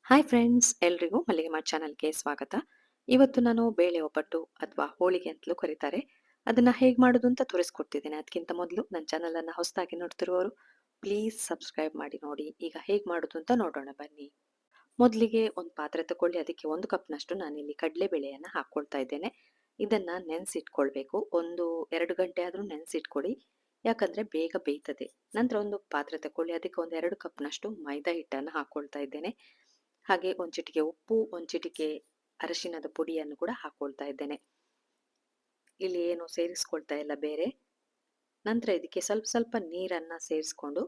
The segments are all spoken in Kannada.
ಹಾಯ್ ಫ್ರೆಂಡ್ಸ್, ಎಲ್ರಿಗೂ ಮಲ್ಲಿಗೆ ಮಾಡ್ ಚಾನಲ್ಗೆ ಸ್ವಾಗತ. ಇವತ್ತು ನಾನು ಬೇಳೆ ಒಬ್ಬಟ್ಟು ಅಥವಾ ಹೋಳಿಗೆ ಅಂತಲೂ ಕರೀತಾರೆ, ಅದನ್ನ ಹೇಗೆ ಮಾಡೋದು ಅಂತ ತೋರಿಸ್ಕೊಡ್ತಿದ್ದೇನೆ. ಅದಕ್ಕಿಂತ ಮೊದಲು ನನ್ನ ಚಾನಲ್ ಅನ್ನ ಹೊಸದಾಗಿ ನೋಡ್ತಿರುವವರು ಪ್ಲೀಸ್ ಸಬ್ಸ್ಕ್ರೈಬ್ ಮಾಡಿ ನೋಡಿ. ಈಗ ಹೇಗೆ ಮಾಡೋದು ಅಂತ ನೋಡೋಣ ಬನ್ನಿ. ಮೊದಲಿಗೆ ಒಂದು ಪಾತ್ರೆ ತಗೊಳ್ಳಿ, ಅದಕ್ಕೆ 1 ಕಪ್ನಷ್ಟು ನಾನಿಲ್ಲಿ ಕಡಲೆಬೇಳೆಯನ್ನು ಹಾಕ್ಕೊಳ್ತಾ ಇದ್ದೇನೆ. ಇದನ್ನ ನೆನೆಸಿಟ್ಕೊಳ್ಬೇಕು. 1-2 ಗಂಟೆ ಆದರೂ ನೆನೆಸಿಟ್ಕೊಳ್ಳಿ, ಯಾಕಂದ್ರೆ ಬೇಗ ಬೇಯ್ತದೆ. ನಂತರ ಒಂದು ಪಾತ್ರೆ ತಗೊಳ್ಳಿ, ಅದಕ್ಕೆ 1-2 ಕಪ್ನಷ್ಟು ಮೈದಾ ಹಿಟ್ಟನ್ನು ಹಾಕ್ಕೊಳ್ತಾ ಇದ್ದೇನೆ. ಹಾಗೆ ಒಂದು ಚಿಟಿಕೆ ಉಪ್ಪು, ಒಂದು ಚಿಟಿಕೆ ಅರಿಶಿನದ ಪುಡಿಯನ್ನು ಕೂಡ ಹಾಕ್ಕೊಳ್ತಾ ಇದ್ದೇನೆ. ಇಲ್ಲಿ ಏನು ಸೇರಿಸ್ಕೊಳ್ತಾ ಇಲ್ಲ ಬೇರೆ. ನಂತರ ಇದಕ್ಕೆ ಸ್ವಲ್ಪ ಸ್ವಲ್ಪ ನೀರನ್ನ ಸೇರಿಸ್ಕೊಂಡು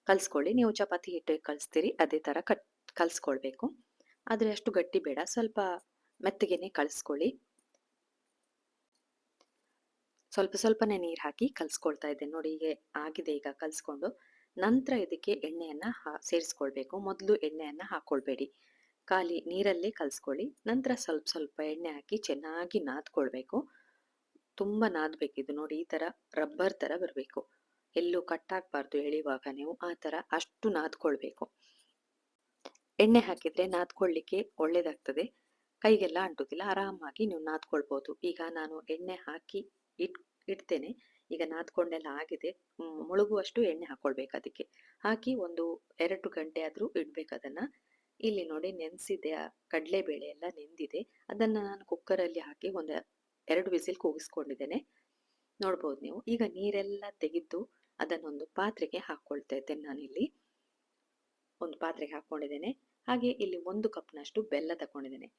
ಕಲ್ಸ್ಕೊಳ್ಳಿ. ನೀವು ಚಪಾತಿ ಹಿಟ್ಟು ಕಲಿಸ್ತೀರಿ ಅದೇ ತರ ಕಲ್ಸ್ಕೊಳ್ಬೇಕು. ಆದ್ರೆ ಅಷ್ಟು ಗಟ್ಟಿ ಬೇಡ, ಸ್ವಲ್ಪ ಮೆತ್ತಗೆನೆ ಕಲಿಸ್ಕೊಳ್ಳಿ. ಸ್ವಲ್ಪ ಸ್ವಲ್ಪನೇ ನೀರು ಹಾಕಿ ಕಲ್ಸ್ಕೊಳ್ತಾ ಇದ್ದೇನೆ. ನೋಡಿ, ಹೀಗೆ ಆಗಿದೆ ಈಗ ಕಲ್ಸ್ಕೊಂಡು. ನಂತರ ಇದಕ್ಕೆ ಎಣ್ಣೆಯನ್ನ ಸೇರಿಸ್ಕೊಳ್ಬೇಕು. ಮೊದಲು ಎಣ್ಣೆಯನ್ನ ಹಾಕೊಳ್ಬೇಡಿ, ಖಾಲಿ ನೀರಲ್ಲೇ ಕಲ್ಸ್ಕೊಳ್ಳಿ. ನಂತರ ಸ್ವಲ್ಪ ಸ್ವಲ್ಪ ಎಣ್ಣೆ ಹಾಕಿ ಚೆನ್ನಾಗಿ ನಾದ್ಕೊಳ್ಬೇಕು. ತುಂಬಾ ನಾದ್ಬೇಕಿದು. ನೋಡಿ, ಈ ತರ ರಬ್ಬರ್ ತರ ಬರಬೇಕು. ಎಲ್ಲೂ ಕಟ್ಟಾಗಬಾರ್ದು ಎಳೆಯುವಾಗ ನೀವು, ಆ ತರ ಅಷ್ಟು ನಾದ್ಕೊಳ್ಬೇಕು. ಎಣ್ಣೆ ಹಾಕಿದ್ರೆ ನಾದ್ಕೊಳ್ಳಿಕ್ಕೆ ಒಳ್ಳೇದಾಗ್ತದೆ, ಕೈಗೆಲ್ಲ ಅಂಟುದಿಲ್ಲ, ಆರಾಮಾಗಿ ನೀವು ನಾದ್ಕೊಳ್ಬಹುದು. ಈಗ ನಾನು ಎಣ್ಣೆ ಹಾಕಿ ಇಡ್ತೇನೆ. ಈಗ ನಾದ್ಕೊಂಡೆಲ್ಲ ಆಗಿದೆ. ಮುಳುಗುವಷ್ಟು ಎಣ್ಣೆ ಹಾಕೊಳ್ಬೇಕು. ಅದಕ್ಕೆ ಹಾಕಿ 1-2 ಗಂಟೆ ಆದ್ರೂ ಇಡ್ಬೇಕು ಅದನ್ನ. ಇಲ್ಲಿ ನೋಡಿ, ನೆನೆಸಿದೆ ಕಡಲೆಬೇಳೆ ಎಲ್ಲ ನೆಂದಿದೆ. ಅದನ್ನ ನಾನು ಕುಕ್ಕರಲ್ಲಿ ಹಾಕಿ 1-2 ವಿಸಿಲ್ ಕೂಗಿಸ್ಕೊಂಡಿದ್ದೇನೆ. ನೋಡ್ಬೋದು ನೀವು. ಈಗ ನೀರೆಲ್ಲ ತೆಗೆದು ಅದನ್ನೊಂದು ಪಾತ್ರೆಗೆ ಹಾಕೊಳ್ತಾ ಇದ್ದೇನೆ. ನಾನಿಲ್ಲಿ ಒಂದು ಪಾತ್ರೆಗೆ ಹಾಕೊಂಡಿದ್ದೇನೆ. ಹಾಗೆ ಇಲ್ಲಿ 1 ಕಪ್ನಷ್ಟು ಬೆಲ್ಲ ತಗೊಂಡಿದ್ದೇನೆ.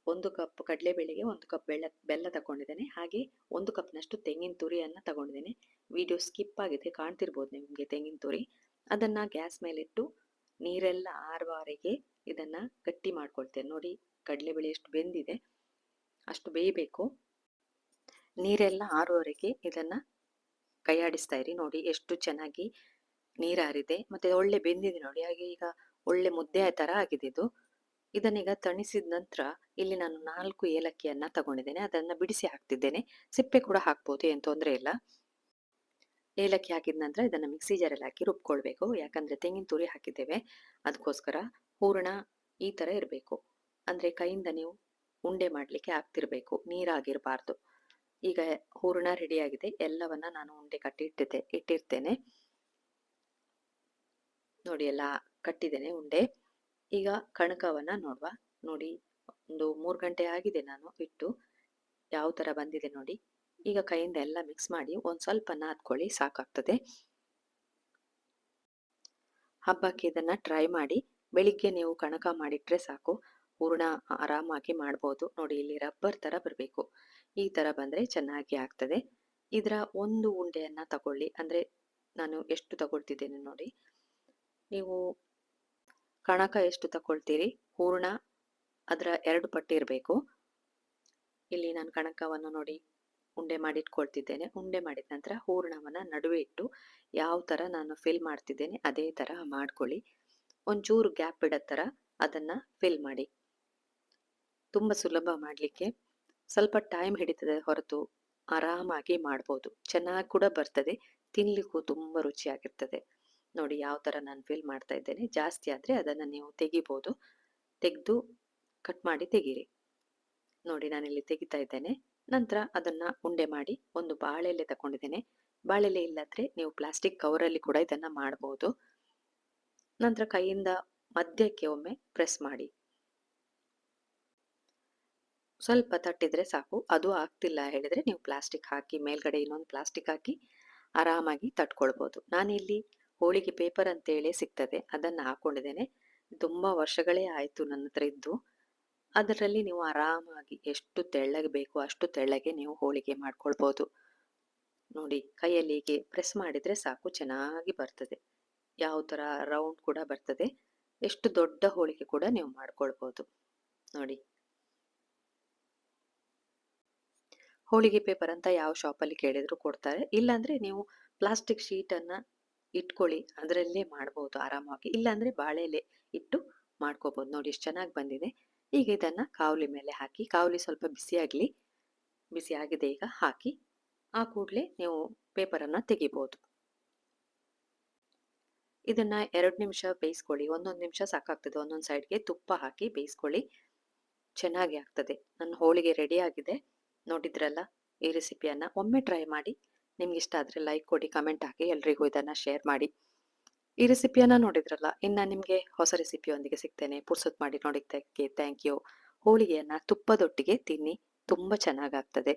1 ಕಪ್ ಕಡಲೆಬೇಳೆಗೆ 1 ಕಪ್ ಬೆಲ್ಲ ತಗೊಂಡಿದ್ದೇನೆ. ಹಾಗೆ 1 ಕಪ್ನಷ್ಟು ತೆಂಗಿನ ತುರಿಯನ್ನ ತಗೊಂಡಿದ್ದೇನೆ. ವಿಡಿಯೋ ಸ್ಕಿಪ್ ಆಗಿದೆ, ಕಾಣ್ತಿರ್ಬೋದು ನಿಮಗೆ ತೆಂಗಿನ ತುರಿ. ಅದನ್ನ ಗ್ಯಾಸ್ ಮೇಲಿಟ್ಟು ನೀರೆಲ್ಲ ಆರುವವರೆಗೆ ಇದನ್ನ ಗಟ್ಟಿ ಮಾಡ್ಕೊಳ್ತೇನೆ. ನೋಡಿ, ಕಡಲೆಬೇಳೆ ಎಷ್ಟು ಬೆಂದಿದೆ, ಅಷ್ಟು ಬೇಯಬೇಕು. ನೀರೆಲ್ಲ ಆರುವವರೆಗೆ ಇದನ್ನ ಕೈಯಾಡಿಸ್ತಾ ಇರಿ. ನೋಡಿ ಎಷ್ಟು ಚೆನ್ನಾಗಿ ನೀರಾರಿದೆ, ಮತ್ತೆ ಒಳ್ಳೆ ಬೆಂದಿದೆ ನೋಡಿ. ಹಾಗೆ ಈಗ ಒಳ್ಳೆ ಮುದ್ದೆ ತರ ಆಗಿದೆ ಇದು. ಇದನ್ನೀಗ ತಣಿಸಿದ ನಂತರ ಇಲ್ಲಿ ನಾನು 4 ಏಲಕ್ಕಿಯನ್ನ ತಗೊಂಡಿದ್ದೇನೆ. ಅದನ್ನ ಬಿಡಿಸಿ ಹಾಕ್ತಿದ್ದೇನೆ. ಸಿಪ್ಪೆ ಕೂಡ ಹಾಕ್ಬೋದು, ಏನ್ ತೊಂದರೆ ಇಲ್ಲ. ಏಲಕ್ಕಿ ಹಾಕಿದ ನಂತರ ಇದನ್ನ ಮಿಕ್ಸಿ ಜಾರಲ್ಲಿ ಹಾಕಿ ರುಬ್ಕೊಳ್ಬೇಕು. ಯಾಕಂದ್ರೆ ತೆಂಗಿನ ತುರಿ ಹಾಕಿದ್ದೇವೆ, ಅದಕ್ಕೋಸ್ಕರ. ಹೂರಣ ಈ ತರ ಇರಬೇಕು, ಅಂದ್ರೆ ಕೈಯಿಂದ ನೀವು ಉಂಡೆ ಮಾಡ್ಲಿಕ್ಕೆ ಆಗ್ತಿರ್ಬೇಕು, ನೀರಾಗಿರ್ಬಾರ್ದು. ಈಗ ಹೂರಣ ರೆಡಿ ಆಗಿದೆ. ಎಲ್ಲವನ್ನ ನಾನು ಉಂಡೆ ಕಟ್ಟಿ ಇಟ್ಟಿರ್ತೇನೆ. ನೋಡಿ, ಎಲ್ಲ ಕಟ್ಟಿದ್ದೇನೆ ಉಂಡೆ. ಈಗ ಕಣಕವನ್ನ ನೋಡುವ. ನೋಡಿ, 3 ಗಂಟೆ ಆಗಿದೆ ನಾನು ಇಟ್ಟು, ಯಾವ ತರ ಬಂದಿದೆ ನೋಡಿ. ಈಗ ಕೈಯಿಂದ ಎಲ್ಲ ಮಿಕ್ಸ್ ಮಾಡಿ ಒಂದ್ ಸ್ವಲ್ಪ ನಾದ್ಕೊಳ್ಳಿ, ಸಾಕಾಗ್ತದೆ. ಹಬ್ಬಕ್ಕೆ ಇದನ್ನ ಟ್ರೈ ಮಾಡಿ. ಬೆಳಿಗ್ಗೆ ನೀವು ಕಣಕ ಮಾಡಿಟ್ರೆ ಸಾಕು, ಹೂರ್ಣ ಆರಾಮಾಗಿ ಮಾಡ್ಬೋದು. ನೋಡಿ, ಇಲ್ಲಿ ರಬ್ಬರ್ ತರ ಬರಬೇಕು. ಈ ತರ ಬಂದ್ರೆ ಚೆನ್ನಾಗಿ ಆಗ್ತದೆ. ಇದರ ಒಂದು ಉಂಡೆಯನ್ನ ತಗೊಳ್ಳಿ, ಅಂದ್ರೆ ನಾನು ಎಷ್ಟು ತಗೊಳ್ತಿದ್ದೇನೆ ನೋಡಿ. ನೀವು ಕಣಕ ಎಷ್ಟು ತಕೊಳ್ತೀರಿ, ಹೂರ್ಣ ಅದರ 2 ಪಟ್ಟು ಇರಬೇಕು. ಇಲ್ಲಿ ನಾನು ಕಣಕವನ್ನು ನೋಡಿ ಉಂಡೆ ಮಾಡಿಟ್ಕೊಳ್ತಿದ್ದೇನೆ. ಉಂಡೆ ಮಾಡಿದ ನಂತರ ಹೂರ್ಣವನ್ನ ನಡುವೆ ಇಟ್ಟು ಯಾವ ತರ ನಾನು ಫಿಲ್ ಮಾಡ್ತಿದ್ದೇನೆ ಅದೇ ತರ ಮಾಡ್ಕೊಳ್ಳಿ. ಒಂಚೂರು ಗ್ಯಾಪ್ ಬಿಡೋ ತರ ಅದನ್ನ ಫಿಲ್ ಮಾಡಿ. ತುಂಬಾ ಸುಲಭ ಮಾಡ್ಲಿಕ್ಕೆ, ಸ್ವಲ್ಪ ಟೈಮ್ ಹಿಡಿತದೆ ಹೊರತು ಆರಾಮಾಗಿ ಮಾಡ್ಬೋದು. ಚೆನ್ನಾಗಿ ಕೂಡ ಬರ್ತದೆ, ತಿನ್ಲಿಕ್ಕೂ ತುಂಬಾ ರುಚಿಯಾಗಿರ್ತದೆ. ನೋಡಿ, ಯಾವ ತರ ನಾನು ಫಿಲ್ ಮಾಡ್ತಾ ಇದ್ದೇನೆ. ಜಾಸ್ತಿ ಆದ್ರೆ ಅದನ್ನ ನೀವು ತೆಗಿಬಹುದು, ತೆಗೆದು ಕಟ್ ಮಾಡಿ ತೆಗೀರಿ. ನೋಡಿ, ನಾನಿಲ್ಲಿ ತೆಗಿತಾ ಇದ್ದೇನೆ. ನಂತರ ಅದನ್ನ ಉಂಡೆ ಮಾಡಿ ಒಂದು ಬಾಳೆಲೆ ತಗೊಂಡಿದ್ದೇನೆ. ಬಾಳೆಲೆ ಇಲ್ಲದ್ರೆ ನೀವು ಪ್ಲಾಸ್ಟಿಕ್ ಕವರಲ್ಲಿ ಕೂಡ ಇದನ್ನ ಮಾಡಬಹುದು. ನಂತರ ಕೈಯಿಂದ ಮಧ್ಯಕ್ಕೆ ಒಮ್ಮೆ ಪ್ರೆಸ್ ಮಾಡಿ, ಸ್ವಲ್ಪ ತಟ್ಟಿದ್ರೆ ಸಾಕು. ಅದು ಆಗ್ತಿಲ್ಲ ಹೇಳಿದ್ರೆ ನೀವು ಪ್ಲಾಸ್ಟಿಕ್ ಹಾಕಿ, ಮೇಲ್ಗಡೆ ಇನ್ನೊಂದು ಪ್ಲಾಸ್ಟಿಕ್ ಹಾಕಿ ಆರಾಮಾಗಿ ತಟ್ಕೊಳ್ಬಹುದು. ನಾನಿಲ್ಲಿ ಹೋಳಿಗೆ ಪೇಪರ್ ಅಂತೇಳಿ ಸಿಗ್ತದೆ, ಅದನ್ನ ಹಾಕೊಂಡಿದ್ದೇನೆ. ತುಂಬಾ ವರ್ಷಗಳೇ ಆಯ್ತು ನನ್ನ ಹತ್ರ ಇದ್ದು. ಅದರಲ್ಲಿ ನೀವು ಆರಾಮಾಗಿ ಎಷ್ಟು ತೆಳ್ಳಗೆ ಬೇಕು ಅಷ್ಟು ತೆಳ್ಳಗೆ ನೀವು ಹೋಳಿಗೆ ಮಾಡ್ಕೊಳ್ಬಹುದು. ನೋಡಿ, ಕೈಯಲ್ಲಿ ಹೀಗೆ ಪ್ರೆಸ್ ಮಾಡಿದ್ರೆ ಸಾಕು, ಚೆನ್ನಾಗಿ ಬರ್ತದೆ. ಯಾವ ತರ ರೌಂಡ್ ಕೂಡ ಬರ್ತದೆ. ಎಷ್ಟು ದೊಡ್ಡ ಹೋಳಿಗೆ ಕೂಡ ನೀವು ಮಾಡ್ಕೊಳ್ಬಹುದು. ನೋಡಿ, ಹೋಳಿಗೆ ಪೇಪರ್ ಅಂತ ಯಾವ ಶಾಪಲ್ಲಿ ಕೇಳಿದ್ರು ಕೊಡ್ತಾರೆ. ಇಲ್ಲಾಂದ್ರೆ ನೀವು ಪ್ಲಾಸ್ಟಿಕ್ ಶೀಟ್ ಅನ್ನ ಇಟ್ಕೊಳ್ಳಿ, ಅದರಲ್ಲೇ ಮಾಡ್ಬೋದು ಆರಾಮಾಗಿ. ಇಲ್ಲಾಂದ್ರೆ ಬಾಳೆಲೆ ಇಟ್ಟು ಮಾಡ್ಕೋಬಹುದು. ನೋಡಿ, ಎಷ್ಟು ಚೆನ್ನಾಗಿ ಬಂದಿದೆ. ಈಗ ಇದನ್ನ ಕಾವಲಿ ಮೇಲೆ ಹಾಕಿ, ಕಾವಲಿ ಸ್ವಲ್ಪ ಬಿಸಿಯಾಗ್ಲಿ. ಬಿಸಿ ಆಗಿದೆ ಈಗ, ಹಾಕಿ ಆ ಕೂಡಲೇ ನೀವು ಪೇಪರನ್ನ ತೆಗಿಬಹುದು. ಇದನ್ನ 2 ನಿಮಿಷ ಬೇಯಿಸ್ಕೊಳ್ಳಿ. ಒಂದೊಂದು ನಿಮಿಷ ಸಾಕಾಗ್ತದೆ. ಒಂದೊಂದು ಸೈಡ್‌ಗೆ ತುಪ್ಪ ಹಾಕಿ ಬೇಯಿಸ್ಕೊಳ್ಳಿ. ಚೆನ್ನಾಗಿ ಆಗ್ತದೆ. ನನ್ನ ಹೋಳಿಗೆ ರೆಡಿ ಆಗಿದೆ. ನೋಡಿದ್ರಲ್ಲ ಈ ರೆಸಿಪಿಯನ್ನ. ಒಮ್ಮೆ ಟ್ರೈ ಮಾಡಿ. ನಿಮ್ಗಿಷ್ಟ ಆದ್ರೆ ಲೈಕ್ ಕೊಡಿ, ಕಮೆಂಟ್ ಹಾಕಿ, ಎಲ್ರಿಗೂ ಇದನ್ನ ಶೇರ್ ಮಾಡಿ. ಈ ರೆಸಿಪಿಯನ್ನ ನೋಡಿದ್ರಲ್ಲ, ಇನ್ನ ನಿಮ್ಗೆ ಹೊಸ ರೆಸಿಪಿಯೊಂದಿಗೆ ಸಿಗ್ತೇನೆ. ಪುರ್ಸೊತ್ ಮಾಡಿ ನೋಡಿದ್ದಕ್ಕೆ ಥ್ಯಾಂಕ್ ಯು. ಹೋಳಿಗೆಯನ್ನ ತುಪ್ಪದೊಟ್ಟಿಗೆ ತಿನ್ನಿ. ತುಂಬಾ ಚೆನ್ನಾಗಾಗ್ತದೆ.